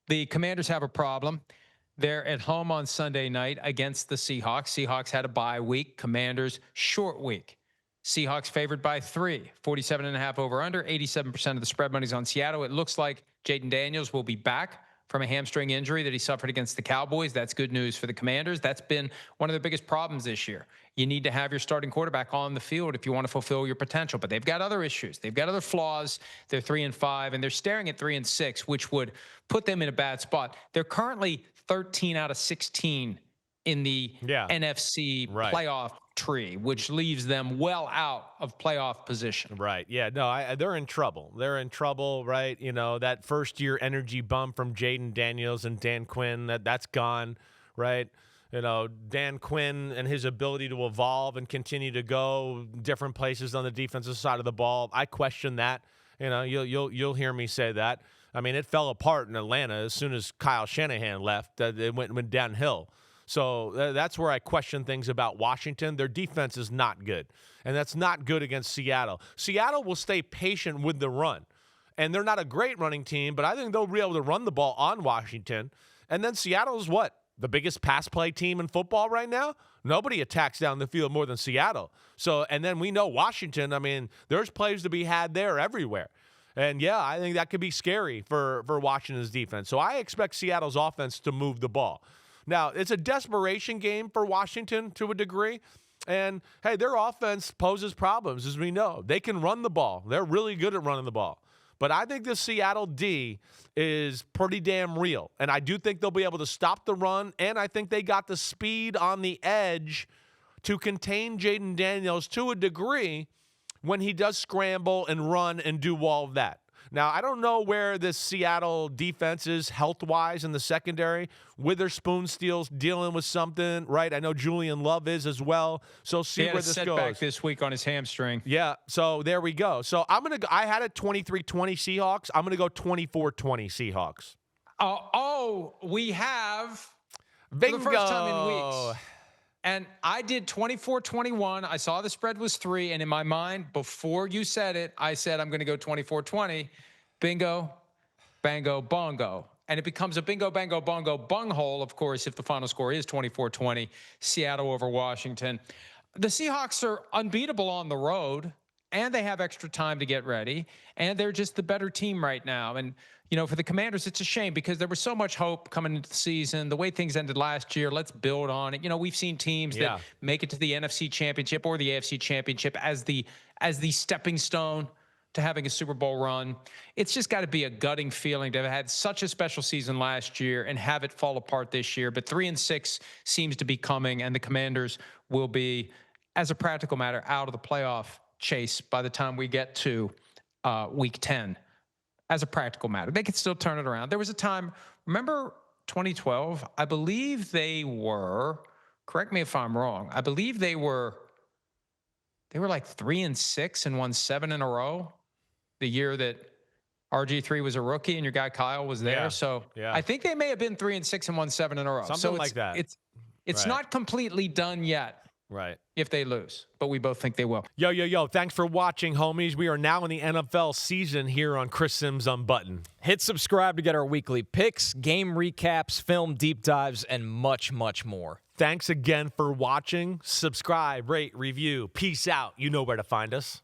The Commanders have a problem. They're at home on Sunday night against the Seahawks. Seahawks had a bye week. Commanders, short week. Seahawks favored by 3, 47.5 over under, 87% of the spread money's on Seattle. It looks like Jayden Daniels will be back from a hamstring injury that he suffered against the Cowboys. That's good news for the Commanders. That's been one of the biggest problems this year. You need to have your starting quarterback on the field if you want to fulfill your potential, but they've got other issues. They've got other flaws. They're 3-5, and they're staring at 3-6, which would put them in a bad spot. They're currently 13 out of 16 in the NFC playoff tree, which leaves them well out of playoff position. Right. Yeah. No, they're in trouble. They're in trouble, right? You know, that first-year energy bump from Jayden Daniels and Dan Quinn, that's gone, right? You know, Dan Quinn and his ability to evolve and continue to go different places on the defensive side of the ball, I question that. You know, you'll hear me say that. I mean, it fell apart in Atlanta as soon as Kyle Shanahan left. It went downhill. So that's where I question things about Washington. Their defense is not good, and that's not good against Seattle. Seattle will stay patient with the run, and they're not a great running team, but I think they'll be able to run the ball on Washington. And then Seattle's what? The biggest pass play team in football right now? Nobody attacks down the field more than Seattle. So, and then we know Washington, I mean, there's plays to be had there everywhere. And, yeah, I think that could be scary for Washington's defense. So I expect Seattle's offense to move the ball. Now, it's a desperation game for Washington to a degree. And, hey, their offense poses problems, as we know. They can run the ball. They're really good at running the ball. But I think the Seattle D is pretty damn real. And I do think they'll be able to stop the run. And I think they got the speed on the edge to contain Jayden Daniels to a degree when he does scramble and run and do all of that. Now, I don't know where this Seattle defense is health-wise in the secondary. Witherspoon Steele's dealing with something, right? I know Julian Love is as well. So see where this goes. He had a setback this week on his hamstring. Yeah, so there we go. So I had it 23-20 Seahawks. I'm going to go 24-20 Seahawks. We have Bingo. For the first time in weeks. And I did 24-21. I saw the spread was 3. And in my mind, before you said it, I said I'm going to go 24-20. Bingo, bango, bongo. And it becomes a bingo, bango, bongo, bunghole, of course, if the final score is 24-20, Seattle over Washington. The Seahawks are unbeatable on the road, and they have extra time to get ready, and they're just the better team right now. And, you know, for the Commanders, it's a shame because there was so much hope coming into the season. The way things ended last year, let's build on it. You know, we've seen teams that make it to the NFC Championship or the AFC Championship as the stepping stone to having a Super Bowl run. It's just got to be a gutting feeling to have had such a special season last year and have it fall apart this year. But 3-6 seems to be coming, and the Commanders will be, as a practical matter, out of the playoff chase by the time we get to week 10. As a practical matter, they could still turn it around. There was a time, remember 2012? I believe they were, correct me if I'm wrong, I believe they were like 3-6 and won 7 in a row. The year that RG3 was a rookie and your guy Kyle was there. I think they may have been 3-6 and won 7 in a row. Something like that. It's not completely done yet. Right. If they lose, but we both think they will. Yo. Thanks for watching, homies. We are now in the NFL season here on Chris Simms Unbuttoned. Hit subscribe to get our weekly picks, game recaps, film deep dives, and much, much more. Thanks again for watching. Subscribe, rate, review. Peace out. You know where to find us.